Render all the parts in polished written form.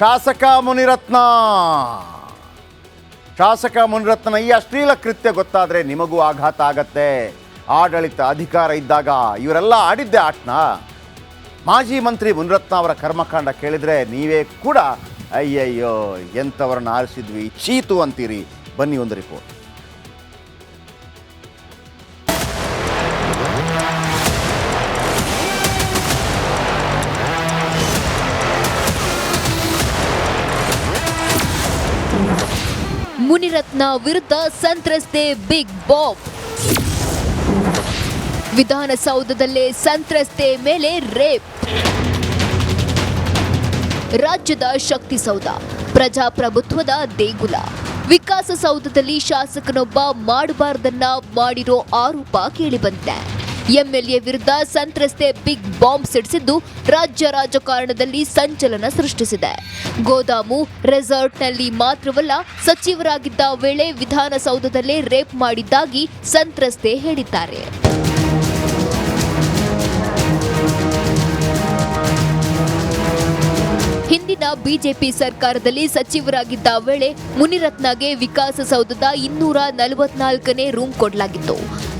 ಶಾಸಕ ಮುನಿರತ್ನ ಈ ಅಶ್ಲೀಲ ಕೃತ್ಯ ಗೊತ್ತಾದರೆ ನಿಮಗೂ ಆಘಾತ ಆಗತ್ತೆ. ಆಡಳಿತ ಅಧಿಕಾರ ಇದ್ದಾಗ ಇವರೆಲ್ಲ ಆಡಿದ್ದೆ ಆಟನ. ಮಾಜಿ ಮಂತ್ರಿ ಮುನಿರತ್ನ ಅವರ ಕರ್ಮಕಾಂಡ ಕೇಳಿದರೆ ನೀವೇ ಕೂಡ ಅಯ್ಯಯ್ಯೋ ಎಂಥವ್ರನ್ನ ಆರಿಸಿದ್ವಿ ಚೀತು ಅಂತೀರಿ. ಬನ್ನಿ ಒಂದು ರಿಪೋರ್ಟ್. ಮುನಿರತ್ನ ವಿರುದ್ಧ ಸಂತ್ರಸ್ತೆ ಬಿಗ್ ಬಾಂಬ್. ವಿಧಾನಸೌಧದಲ್ಲೇ ಸಂತ್ರಸ್ತೆ ಮೇಲೆ ರೇಪ್. ರಾಜ್ಯದ ಶಕ್ತಿಸೌಧ, ಪ್ರಜಾಪ್ರಭುತ್ವದ ದೇಗುಲ. ವಿಕಾಸಸೌಧದಲ್ಲಿ ಶಾಸಕನೊಬ್ಬ ಮಾಡಬಾರ್ದನ್ನ ಮಾಡಿರೋ ಆರೋಪ ಕೇಳಿಬಂದಿದೆ. ಎಂಎಲ್ಎ ವಿರುದ್ಧ ಸಂತ್ರಸ್ತೆ ಬಿಗ್ ಬಾಂಬ್ ಸಿಡಿಸಿದ್ದು ರಾಜ್ಯ ರಾಜಕಾರಣದಲ್ಲಿ ಸಂಚಲನ ಸೃಷ್ಟಿಸಿದೆ. ಗೋದಾಮು ರೆಸಾರ್ಟ್ನಲ್ಲಿ ಮಾತ್ರವಲ್ಲ, ಸಚಿವರಾಗಿದ್ದ ವೇಳೆ ವಿಧಾನಸೌಧದಲ್ಲೇ ರೇಪ್ ಮಾಡಿದ್ದಾಗಿ ಸಂತ್ರಸ್ತೆ ಹೇಳಿದ್ದಾರೆ. ಹಿಂದಿನ ಬಿಜೆಪಿ ಸರ್ಕಾರದಲ್ಲಿ ಸಚಿವರಾಗಿದ್ದ ವೇಳೆ ಮುನಿರತ್ನಗೆ ವಿಕಾಸಸೌಧದ 244ನೇ ರೂಮ್ ಕೊಡಲಾಗಿತ್ತು.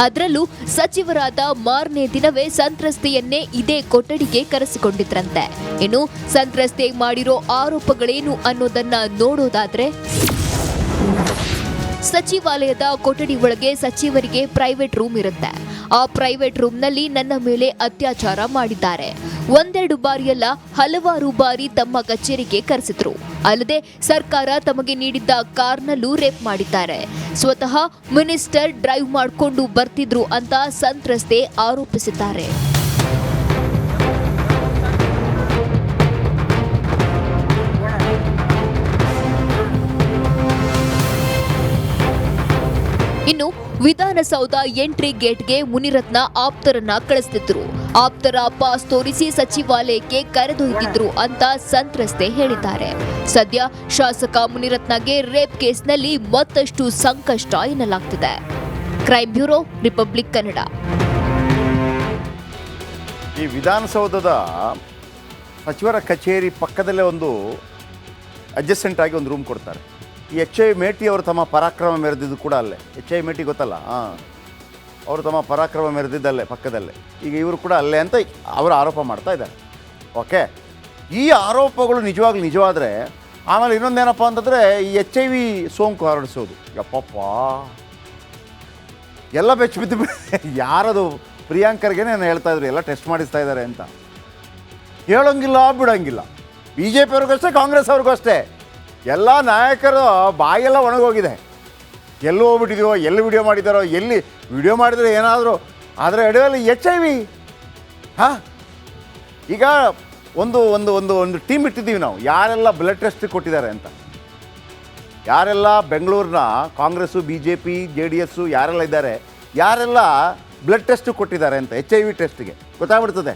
ಅದರಲ್ಲೂ ಸಚಿವರಾದ ಮಾರನೇ ದಿನವೇ ಸಂತ್ರಸ್ತೆಯನ್ನೇ ಇದೇ ಕೊಠಡಿಗೆ ಕರೆಸಿಕೊಂಡಿದ್ರಂತೆ. ಇನ್ನು ಸಂತ್ರಸ್ತೆ ಮಾಡಿರೋ ಆರೋಪಗಳೇನು ಅನ್ನೋದನ್ನ ನೋಡೋದಾದ್ರೆ, ಸಚಿವಾಲಯದ ಕೊಠಡಿ ಒಳಗೆ ಸಚಿವರಿಗೆ ಪ್ರೈವೇಟ್ ರೂಮ್ ಇರುತ್ತೆ. ಆ ಪ್ರೈವೇಟ್ ರೂಮ್ನಲ್ಲಿ ನನ್ನ ಮೇಲೆ ಅತ್ಯಾಚಾರ ಮಾಡಿದ್ದಾರೆ. ಒಂದೆರಡು ಬಾರಿಯಲ್ಲ, ಹಲವಾರು ಬಾರಿ ತಮ್ಮ ಕಚೇರಿಗೆ ಕರೆಸಿದ್ರು. ಅಲ್ಲದೆ ಸರ್ಕಾರ ತಮಗೆ ನೀಡಿದ್ದ ಕಾರ್ನಲ್ಲೂ ರೇಪ್ ಮಾಡಿದ್ದಾರೆ. ಸ್ವತಃ ಮಿನಿಸ್ಟರ್ ಡ್ರೈವ್ ಮಾಡಿಕೊಂಡು ಬರ್ತಿದ್ರು ಅಂತ ಸಂತ್ರಸ್ತೆ ಆರೋಪಿಸಿದ್ದಾರೆ. ಇನ್ನು ವಿಧಾನಸೌಧ ಎಂಟ್ರಿ ಗೇಟ್ಗೆ ಮುನಿರತ್ನ ಆಪ್ತರನ್ನ ಕಳಿಸ್ತಿದ್ರು. ಆಪ್ತರ ಪಾಸ್ ತೋರಿಸಿ ಸಚಿವಾಲಯಕ್ಕೆ ಕರೆದೊಯ್ದಿದ್ರು ಅಂತ ಸಂತ್ರಸ್ತೆ ಹೇಳಿದ್ದಾರೆ. ಸದ್ಯ ಶಾಸಕ ಮುನಿರತ್ನಗೆ ರೇಪ್ ಕೇಸ್ನಲ್ಲಿ ಮತ್ತಷ್ಟು ಸಂಕಷ್ಟ ಎನ್ನಲಾಗ್ತಿದೆ. Crime bureau, Republic Kannada. ಈ ವಿಧಾನಸೌಧದ ಸಚಿವರ ಕಚೇರಿ ಪಕ್ಕದಲ್ಲೇ ಒಂದು ಅಡ್ಜಸೆಂಟ್ ಆಗಿ ಒಂದು ರೂಮ್ ಕೊಡ್ತಾರೆ. ಈ ಎಚ್.ಐ. ಮೇಟಿ ಅವರು ತಮ್ಮ ಪರಾಕ್ರಮ ಮೆರೆದಿದ್ದು ಕೂಡ ಅಲ್ಲೇ. ಎಚ್.ಐ. ಮೇಟಿ ಗೊತ್ತಲ್ಲ, ಅವರು ತಮ್ಮ ಪರಾಕ್ರಮ ಮೆರೆದಿದ್ದಲ್ಲೇ ಪಕ್ಕದಲ್ಲೇ. ಈಗ ಇವರು ಕೂಡ ಅಲ್ಲೇ ಅಂತ ಅವರು ಆರೋಪ ಮಾಡ್ತಾ ಇದ್ದಾರೆ. ಓಕೆ, ಈ ಆರೋಪಗಳು ನಿಜವಾದರೆ ಆಮೇಲೆ ಇನ್ನೊಂದೇನಪ್ಪ ಅಂತಂದರೆ ಈ HIV ಸೋಂಕು ಹರಡಿಸೋದು. ಯಪ್ಪಪ್ಪ, ಎಲ್ಲ ಬೆಚ್ಚ ಯಾರದು ಪ್ರಿಯಾಂಕರ್ಗೆ ನಾನು ಹೇಳ್ತಾ ಇದ್ರು, ಎಲ್ಲ ಟೆಸ್ಟ್ ಮಾಡಿಸ್ತಾ ಇದ್ದಾರೆ ಅಂತ. ಹೇಳೋಂಗಿಲ್ಲ ಬಿಡೋಂಗಿಲ್ಲ. BJP ಅವ್ರಿಗೂ ಅಷ್ಟೇ, ಕಾಂಗ್ರೆಸ್ ಅವ್ರಿಗೂ ಅಷ್ಟೇ. ಎಲ್ಲ ನಾಯಕರು ಬಾಯೆಲ್ಲ ಒಣಗೋಗಿದೆ. ಎಲ್ಲೂ ಹೋಗ್ಬಿಟ್ಟಿದೆಯೋ, ಎಲ್ಲಿ ವಿಡಿಯೋ ಮಾಡಿದ್ದಾರೋ, ಎಲ್ಲಿ ವಿಡಿಯೋ ಮಾಡಿದರೆ ಏನಾದರೂ ಆದರೆ ಅಡಿಯಲ್ಲಿ HIV. ಈಗ ಒಂದು ಒಂದು ಒಂದು ಒಂದು ಟೀಮ್ ಇಟ್ಟಿದ್ದೀವಿ ನಾವು, ಯಾರೆಲ್ಲ ಬ್ಲಡ್ ಟೆಸ್ಟ್ ಕೊಟ್ಟಿದ್ದಾರೆ ಅಂತ. ಯಾರೆಲ್ಲ ಬೆಂಗಳೂರಿನ ಕಾಂಗ್ರೆಸ್ಸು, BJP, JDS ಯಾರೆಲ್ಲ ಇದ್ದಾರೆ, ಯಾರೆಲ್ಲ ಬ್ಲಡ್ ಟೆಸ್ಟ್ ಕೊಟ್ಟಿದ್ದಾರೆ ಅಂತ HIV ಟೆಸ್ಟ್ಗೆ ಗೊತ್ತಾಗ್ಬಿಡ್ತದೆ.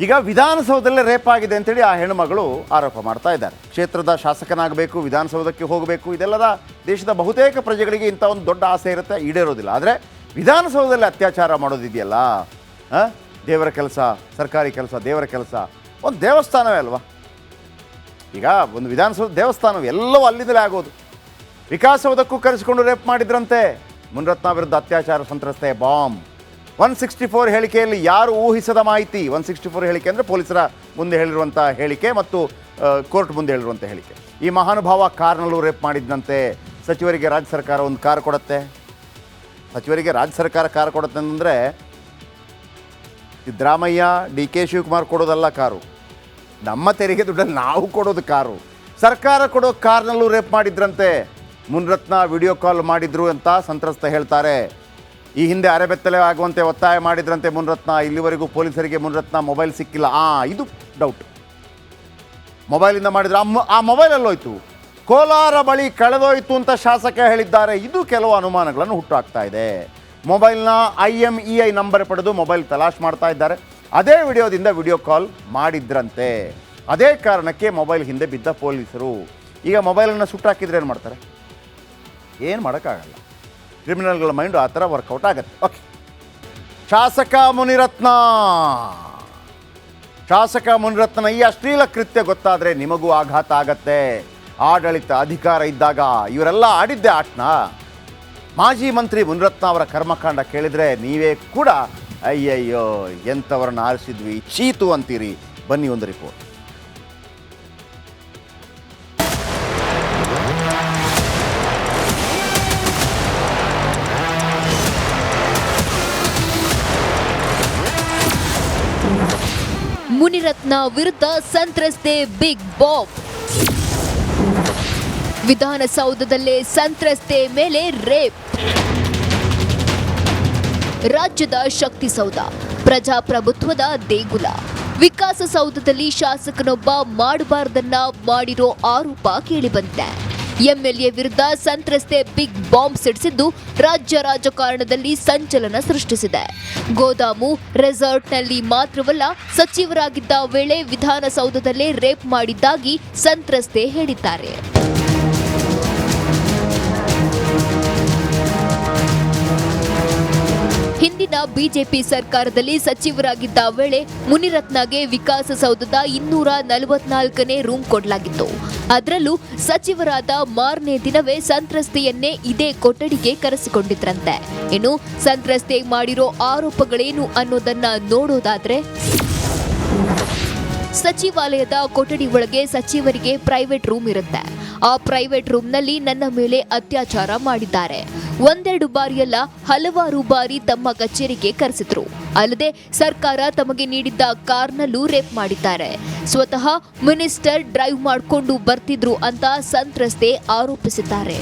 ಈಗ ವಿಧಾನಸೌಧದಲ್ಲೇ ರೇಪ್ ಆಗಿದೆ ಅಂತೇಳಿ ಆ ಹೆಣ್ಣುಮಗಳು ಆರೋಪ ಮಾಡ್ತಾ ಇದ್ದಾರೆ. ಕ್ಷೇತ್ರದ ಶಾಸಕನಾಗಬೇಕು, ವಿಧಾನಸೌಧಕ್ಕೆ ಹೋಗಬೇಕು, ಇದೆಲ್ಲದ ದೇಶದ ಬಹುತೇಕ ಪ್ರಜೆಗಳಿಗೆ ಇಂಥ ಒಂದು ದೊಡ್ಡ ಆಸೆ ಇರುತ್ತೆ, ಈಡೇರೋದಿಲ್ಲ. ಆದರೆ ವಿಧಾನಸೌಧದಲ್ಲಿ ಅತ್ಯಾಚಾರ ಮಾಡೋದಿದೆಯಲ್ಲ, ದೇವರ ಕೆಲಸ, ಸರ್ಕಾರಿ ಕೆಲಸ, ದೇವರ ಕೆಲಸ, ಒಂದು ದೇವಸ್ಥಾನವೇ ಅಲ್ವಾ. ಈಗ ಒಂದು ವಿಧಾನಸೌಧ ದೇವಸ್ಥಾನವೇ, ಎಲ್ಲವೂ ಅಲ್ಲಿಂದಲೇ ಆಗೋದು. ವಿಕಾಸಸೌಧಕ್ಕೂ ಕರೆಸಿಕೊಂಡು ರೇಪ್ ಮಾಡಿದ್ರಂತೆ. ಮುನಿರತ್ನ ವಿರುದ್ಧ ಅತ್ಯಾಚಾರ ಸಂತ್ರಸ್ತೆ ಬಾಂಬ್. 164 ಹೇಳಿಕೆಯಲ್ಲಿ ಯಾರು ಊಹಿಸದ ಮಾಹಿತಿ. 164 ಹೇಳಿಕೆ ಅಂದರೆ ಪೊಲೀಸರ ಮುಂದೆ ಹೇಳಿರುವಂಥ ಹೇಳಿಕೆ ಮತ್ತು ಕೋರ್ಟ್ ಮುಂದೆ ಹೇಳಿರುವಂಥ ಹೇಳಿಕೆ. ಈ ಮಹಾನುಭಾವ ಕಾರ್ನಲ್ಲೂ ರೇಪ್ ಮಾಡಿದ್ದಂತೆ. ಸಚಿವರಿಗೆ ರಾಜ್ಯ ಸರ್ಕಾರ ಒಂದು ಕಾರ್ ಕೊಡುತ್ತೆ. ಸಚಿವರಿಗೆ ರಾಜ್ಯ ಸರ್ಕಾರ ಕಾರ್ ಕೊಡುತ್ತೆ ಅಂದರೆ ಸಿದ್ದರಾಮಯ್ಯ, DK ಶಿವಕುಮಾರ್ ಕೊಡೋದಲ್ಲ ಕಾರು, ನಮ್ಮ ತೆರಿಗೆ ದುಡ್ಡಲ್ಲಿ ನಾವು ಕೊಡೋದು ಕಾರು. ಸರ್ಕಾರ ಕೊಡೋ ಕಾರ್ನಲ್ಲೂ ರೇಪ್ ಮಾಡಿದ್ರಂತೆ. ಮುನಿರತ್ನ ವಿಡಿಯೋ ಕಾಲ್ ಮಾಡಿದ್ರು ಅಂತ ಸಂತ್ರಸ್ತ ಹೇಳ್ತಾರೆ. ಈ ಹಿಂದೆ ಅರೆಬೆತ್ತಲೆ ಆಗುವಂತೆ ಒತ್ತಾಯ ಮಾಡಿದ್ರಂತೆ ಮುನಿರತ್ನ. ಇಲ್ಲಿವರೆಗೂ ಪೊಲೀಸರಿಗೆ ಮುನಿರತ್ನ ಮೊಬೈಲ್ ಸಿಕ್ಕಿಲ್ಲ. ಇದು ಡೌಟ್. ಮೊಬೈಲಿಂದ ಮಾಡಿದ್ರೆ ಆ ಮೊಬೈಲಲ್ಲೋಯ್ತು, ಕೋಲಾರ ಬಳಿ ಕಳೆದೋಯ್ತು ಅಂತ ಶಾಸಕ ಹೇಳಿದ್ದಾರೆ. ಇದು ಕೆಲವು ಅನುಮಾನಗಳನ್ನು ಹುಟ್ಟುಹಾಕ್ತಾ ಇದೆ. ಮೊಬೈಲ್ನ IMEI ನಂಬರ್ ಪಡೆದು ಮೊಬೈಲ್ ತಲಾಶ್ ಮಾಡ್ತಾ ಇದ್ದಾರೆ. ಅದೇ ವಿಡಿಯೋದಿಂದ ವಿಡಿಯೋ ಕಾಲ್ ಮಾಡಿದ್ರಂತೆ. ಅದೇ ಕಾರಣಕ್ಕೆ ಮೊಬೈಲ್ ಹಿಂದೆ ಬಿದ್ದ ಪೊಲೀಸರು ಈಗ ಮೊಬೈಲನ್ನು ಸುಟ್ಟಾಕಿದ್ರೆ ಏನು ಮಾಡ್ತಾರೆ? ಏನು ಮಾಡೋಕ್ಕಾಗಲ್ಲ. ಕ್ರಿಮಿನಲ್ಗಳ ಮೈಂಡು ಆ ಥರ ವರ್ಕೌಟ್ ಆಗುತ್ತೆ. ಓಕೆ, ಶಾಸಕ ಶಾಸಕ ಮುನಿರತ್ನ ಈ ಅಶ್ಲೀಲ ಕೃತ್ಯ ಗೊತ್ತಾದರೆ ನಿಮಗೂ ಆಘಾತ ಆಗತ್ತೆ. ಆಡಳಿತ ಅಧಿಕಾರ ಇದ್ದಾಗ ಇವರೆಲ್ಲ ಆಡಿದ್ದೆ ಆಟ್ನ. ಮಾಜಿ ಮಂತ್ರಿ ಮುನಿರತ್ನ ಅವರ ಕರ್ಮಕಾಂಡ ಕೇಳಿದರೆ ನೀವೇ ಕೂಡ ಅಯ್ಯಯ್ಯೋ ಎಂಥವ್ರನ್ನ ಆರಿಸಿದ್ವಿ ಚೀತು ಅಂತೀರಿ. ಬನ್ನಿ ಒಂದು ರಿಪೋರ್ಟ್. ಮುನಿರತ್ನ ವಿರುದ್ಧ ಸಂತ್ರಸ್ತೆ ಬಿಗ್ ಬಾಂಬ್. ವಿಧಾನಸೌಧದಲ್ಲೇ ಸಂತ್ರಸ್ತೆ ಮೇಲೆ ರೇಪ್. ರಾಜ್ಯದ ಶಕ್ತಿಸೌಧ, ಪ್ರಜಾಪ್ರಭುತ್ವದ ದೇಗುಲ. ವಿಕಾಸಸೌಧದಲ್ಲಿ ಶಾಸಕನೊಬ್ಬ ಮಾಡಬಾರ್ದನ್ನ ಮಾಡಿರೋ ಆರೋಪ ಕೇಳಿಬಂದಿದೆ. ಎಂಎಲ್ಎ ವಿರುದ್ಧ ಸಂತ್ರಸ್ತೆ ಬಿಗ್ ಬಾಂಬ್ ಸಿಡಿಸಿದ್ದು ರಾಜ್ಯ ರಾಜಕಾರಣದಲ್ಲಿ ಸಂಚಲನ ಸೃಷ್ಟಿಸಿದೆ. ಗೋದಾಮು ರೆಸಾರ್ಟ್ನಲ್ಲಿ ಮಾತ್ರವಲ್ಲ, ಸಚಿವರಾಗಿದ್ದ ವೇಳೆ ವಿಧಾನಸೌಧದಲ್ಲೇ ರೇಪ್ ಮಾಡಿದ್ದಾಗಿ ಸಂತ್ರಸ್ತೆ ಹೇಳಿದ್ದಾರೆ. ಹಿಂದಿನ ಬಿಜೆಪಿ ಸರ್ಕಾರದಲ್ಲಿ ಸಚಿವರಾಗಿದ್ದ ವೇಳೆ ಮುನಿರತ್ನಗೆ ವಿಕಾಸಸೌಧದ 244ನೇ ರೂಮ್ ಕೊಡಲಾಗಿತ್ತು. ಅದರಲ್ಲೂ ಸಚಿವರಾದ ಮಾರನೇ ದಿನವೇ ಸಂತ್ರಸ್ತೆಯನ್ನೇ ಇದೇ ಕೊಠಡಿಗೆ ಕರೆಸಿಕೊಂಡಿದ್ರಂತೆ. ಇನ್ನು ಸಂತ್ರಸ್ತೆ ಮಾಡಿರೋ ಆರೋಪಗಳೇನು ಅನ್ನೋದನ್ನ ನೋಡೋದಾದ್ರೆ, ಸಚಿವಾಲಯದ ಕೊಠಡಿ ಒಳಗೆ ಸಚಿವರಿಗೆ ಪ್ರೈವೇಟ್ ರೂಮ್ ಇರುತ್ತೆ. ಆ ಪ್ರೈವೇಟ್ ರೂಮ್ನಲ್ಲಿ ನನ್ನ ಮೇಲೆ ಅತ್ಯಾಚಾರ ಮಾಡಿದ್ದಾರೆ. ಒಂದೆರಡು ಬಾರಿಯಲ್ಲ, ಹಲವಾರು ಬಾರಿ ತಮ್ಮ ಕಚೇರಿಗೆ ಕರೆಸಿದ್ರು. ಅಲ್ಲದೆ ಸರ್ಕಾರ ತಮಗೆ ನೀಡಿದ್ದ ಕಾರ್ನಲ್ಲೂ ರೇಪ್ ಮಾಡಿದ್ದಾರೆ. ಸ್ವತಃ ಮಿನಿಸ್ಟರ್ ಡ್ರೈವ್ ಮಾಡಿಕೊಂಡು ಬರ್ತಿದ್ರು ಅಂತ ಸಂತ್ರಸ್ತೆ ಆರೋಪಿಸಿದ್ದಾರೆ.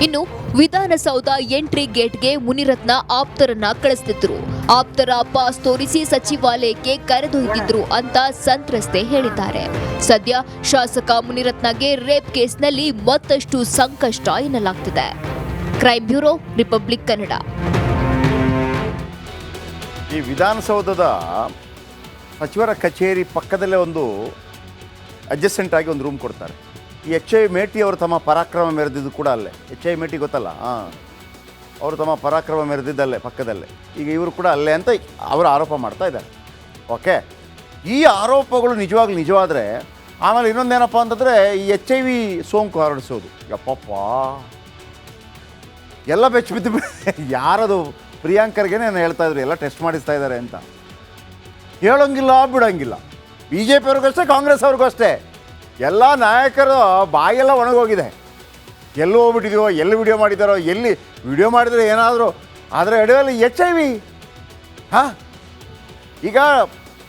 ಇನ್ನು ವಿಧಾನಸೌಧ ಎಂಟ್ರಿ ಗೇಟ್ಗೆ ಮುನಿರತ್ನ ಆಪ್ತರನ್ನ ಕಳಿಸ್ತಿದ್ರು. ಆಪ್ತರ ಪಾಸ್ ತೋರಿಸಿ ಸಚಿವಾಲಯಕ್ಕೆ ಕರೆದೊಯ್ದಿದ್ರು ಅಂತ ಸಂತ್ರಸ್ತೆ ಹೇಳಿದ್ದಾರೆ. ಸದ್ಯ ಶಾಸಕ ಮುನಿರತ್ನಗೆ ರೇಪ್ ಕೇಸ್ನಲ್ಲಿ ಮತ್ತಷ್ಟು ಸಂಕಷ್ಟ ಎನ್ನಲಾಗ್ತಿದೆ. Crime bureau, Republic Kannada. ಈ ವಿಧಾನಸೌಧದ ಸಚಿವರ ಕಚೇರಿ ಪಕ್ಕದಲ್ಲೇ ಒಂದು ಅಡ್ಜಸೆಂಟ್ ಆಗಿ ಒಂದು ರೂಮ್ ಕೊಡ್ತಾರೆ. ಈ ಎಚ್ ಐ ಮೇಟಿ ಅವರು ತಮ್ಮ ಪರಾಕ್ರಮ ಮೆರೆದಿದ್ದು ಕೂಡ ಅಲ್ಲೇ. ಎಚ್ ಐ ಮೇಟಿ ಗೊತ್ತಲ್ಲ, ಅವರು ತಮ್ಮ ಪರಾಕ್ರಮ ಮೆರೆದಿದ್ದಲ್ಲೇ ಪಕ್ಕದಲ್ಲೇ. ಈಗ ಇವರು ಕೂಡ ಅಲ್ಲೇ ಅಂತ ಅವರು ಆರೋಪ ಮಾಡ್ತಾ ಇದ್ದಾರೆ. ಓಕೆ, ಈ ಆರೋಪಗಳು ನಿಜವಾದರೆ ಆಮೇಲೆ ಇನ್ನೊಂದೇನಪ್ಪ ಅಂತಂದರೆ ಈ HIV ಸೋಂಕು ಹರಡಿಸೋದು. ಯಪ್ಪಪ್ಪ, ಎಲ್ಲ ಬೆಚ್ಚ ಬಿದ್ದು ಯಾರದು ಪ್ರಿಯಾಂಕರ್ಗೆ ನಾನು ಹೇಳ್ತಾ ಇದ್ರು, ಎಲ್ಲ ಟೆಸ್ಟ್ ಮಾಡಿಸ್ತಾ ಇದ್ದಾರೆ ಅಂತ. ಹೇಳೋಂಗಿಲ್ಲ ಬಿಡೋಂಗಿಲ್ಲ. BJP ಅವ್ರಿಗೂ ಅಷ್ಟೇ, ಕಾಂಗ್ರೆಸ್ ಅವ್ರಿಗೂ ಅಷ್ಟೇ. ಎಲ್ಲ ನಾಯಕರು ಬಾಯೆಲ್ಲ ಒಣಗೋಗಿದೆ. ಎಲ್ಲೂ ಹೋಗ್ಬಿಟ್ಟಿದೆಯೋ, ಎಲ್ಲಿ ವಿಡಿಯೋ ಮಾಡಿದ್ದಾರೋ, ಎಲ್ಲಿ ವಿಡಿಯೋ ಮಾಡಿದರೆ ಏನಾದರೂ ಆದರೆ ಎಡೆಯಲ್ಲಿ HIV. ಈಗ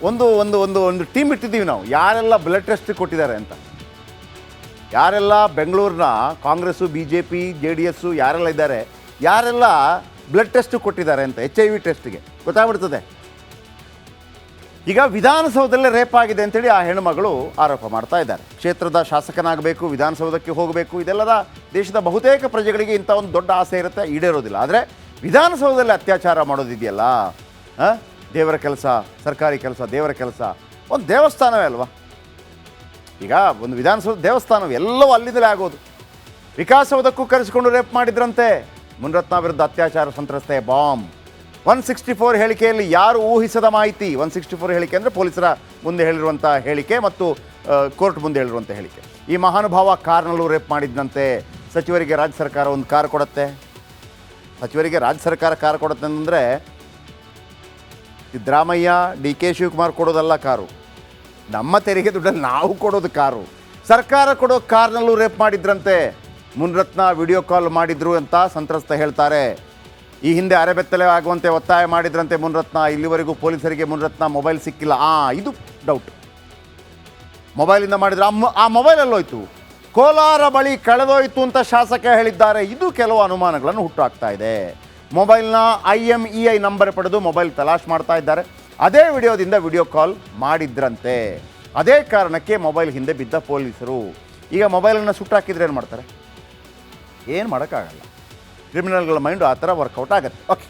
ಒಂದು ಒಂದು ಒಂದು ಒಂದು ಟೀಮ್ ಇಟ್ಟಿದ್ದೀವಿ ನಾವು, ಯಾರೆಲ್ಲ ಬ್ಲಡ್ ಟೆಸ್ಟ್ ಕೊಟ್ಟಿದ್ದಾರೆ ಅಂತ. ಯಾರೆಲ್ಲ ಬೆಂಗಳೂರಿನ ಕಾಂಗ್ರೆಸ್ಸು BJP JDS ಯಾರೆಲ್ಲ ಇದ್ದಾರೆ, ಯಾರೆಲ್ಲ ಬ್ಲಡ್ ಟೆಸ್ಟ್ ಕೊಟ್ಟಿದ್ದಾರೆ ಅಂತ HIV ಟೆಸ್ಟ್ಗೆ ಗೊತ್ತಾಗ್ಬಿಡ್ತದೆ. ಈಗ ವಿಧಾನಸೌಧದಲ್ಲೇ ರೇಪ್ ಆಗಿದೆ ಅಂತೇಳಿ ಆ ಹೆಣ್ಣುಮಗಳು ಆರೋಪ ಮಾಡ್ತಾ ಇದ್ದಾರೆ. ಕ್ಷೇತ್ರದ ಶಾಸಕನಾಗಬೇಕು, ವಿಧಾನಸೌಧಕ್ಕೆ ಹೋಗಬೇಕು, ಇದೆಲ್ಲದ ದೇಶದ ಬಹುತೇಕ ಪ್ರಜೆಗಳಿಗೆ ಇಂಥ ಒಂದು ದೊಡ್ಡ ಆಸೆ ಇರುತ್ತೆ, ಈಡೇರೋದಿಲ್ಲ. ಆದರೆ ವಿಧಾನಸೌಧದಲ್ಲಿ ಅತ್ಯಾಚಾರ ಮಾಡೋದಿದೆಯಲ್ಲ, ದೇವರ ಕೆಲಸ, ಸರ್ಕಾರಿ ಕೆಲಸ, ದೇವರ ಕೆಲಸ, ಒಂದು ದೇವಸ್ಥಾನವೇ ಅಲ್ವಾ. ಈಗ ಒಂದು ವಿಧಾನಸೌಧ ದೇವಸ್ಥಾನವೇ, ಎಲ್ಲವೂ ಅಲ್ಲಿಂದಲೇ ಆಗೋದು. ವಿಕಾಸಸೌಧಕ್ಕೂ ಕರೆಸಿಕೊಂಡು ರೇಪ್ ಮಾಡಿದ್ರಂತೆ. ಮುನಿರತ್ನ ವಿರುದ್ಧ ಅತ್ಯಾಚಾರ ಸಂತ್ರಸ್ತೆ ಬಾಂಬ್. 164 ಹೇಳಿಕೆಯಲ್ಲಿ ಯಾರು ಊಹಿಸದ ಮಾಹಿತಿ. 164 ಹೇಳಿಕೆ ಅಂದರೆ ಪೊಲೀಸರ ಮುಂದೆ ಹೇಳಿರುವಂಥ ಹೇಳಿಕೆ ಮತ್ತು ಕೋರ್ಟ್ ಮುಂದೆ ಹೇಳಿರುವಂಥ ಹೇಳಿಕೆ. ಈ ಮಹಾನುಭಾವ ಕಾರ್ನಲ್ಲೂ ರೇಪ್ ಮಾಡಿದ್ದಂತೆ. ಸಚಿವರಿಗೆ ರಾಜ್ಯ ಸರ್ಕಾರ ಒಂದು ಕಾರ್ ಕೊಡುತ್ತೆ. ಸಚಿವರಿಗೆ ರಾಜ್ಯ ಸರ್ಕಾರ ಕಾರ್ ಕೊಡುತ್ತೆ ಅಂದರೆ ಸಿದ್ದರಾಮಯ್ಯ, DK ಶಿವಕುಮಾರ್ ಕೊಡೋದಲ್ಲ ಕಾರು, ನಮ್ಮ ತೆರಿಗೆ ದುಡ್ಡಲ್ಲಿ ನಾವು ಕೊಡೋದು ಕಾರು. ಸರ್ಕಾರ ಕೊಡೋ ಕಾರ್ನಲ್ಲೂ ರೇಪ್ ಮಾಡಿದ್ರಂತೆ. ಮುನಿರತ್ನ ವಿಡಿಯೋ ಕಾಲ್ ಮಾಡಿದ್ರು ಅಂತ ಸಂತ್ರಸ್ತ ಹೇಳ್ತಾರೆ. ಈ ಹಿಂದೆ ಅರೆಬೆತ್ತಲೆ ಆಗುವಂತೆ ಒತ್ತಾಯ ಮಾಡಿದ್ರಂತೆ ಮುನಿರತ್ನ. ಇಲ್ಲಿವರೆಗೂ ಪೊಲೀಸರಿಗೆ ಮುನಿರತ್ನ ಮೊಬೈಲ್ ಸಿಕ್ಕಿಲ್ಲ. ಇದು ಡೌಟ್. ಮೊಬೈಲಿಂದ ಮಾಡಿದ್ರೆ ಆ ಮೊಬೈಲಲ್ಲೋಯ್ತು, ಕೋಲಾರ ಬಳಿ ಕಳೆದೋಯ್ತು ಅಂತ ಶಾಸಕ ಹೇಳಿದ್ದಾರೆ. ಇದು ಕೆಲವು ಅನುಮಾನಗಳನ್ನು ಹುಟ್ಟುಹಾಕ್ತಾ ಇದೆ. ಮೊಬೈಲ್ನ IMEI ನಂಬರ್ ಪಡೆದು ಮೊಬೈಲ್ ತಲಾಶ್ ಮಾಡ್ತಾ ಇದ್ದಾರೆ. ಅದೇ ವಿಡಿಯೋದಿಂದ ವಿಡಿಯೋ ಕಾಲ್ ಮಾಡಿದ್ರಂತೆ. ಅದೇ ಕಾರಣಕ್ಕೆ ಮೊಬೈಲ್ ಹಿಂದೆ ಬಿದ್ದ ಪೊಲೀಸರು. ಈಗ ಮೊಬೈಲನ್ನು ಸುಟ್ಟಾಕಿದ್ರೆ ಏನು ಮಾಡ್ತಾರೆ? ಏನು ಮಾಡೋಕ್ಕಾಗಲ್ಲ. ಕ್ರಿಮಿನಲ್ಗಳ ಮೈಂಡು ಆ ಥರ ವರ್ಕೌಟ್ ಆಗುತ್ತೆ. ಓಕೆ.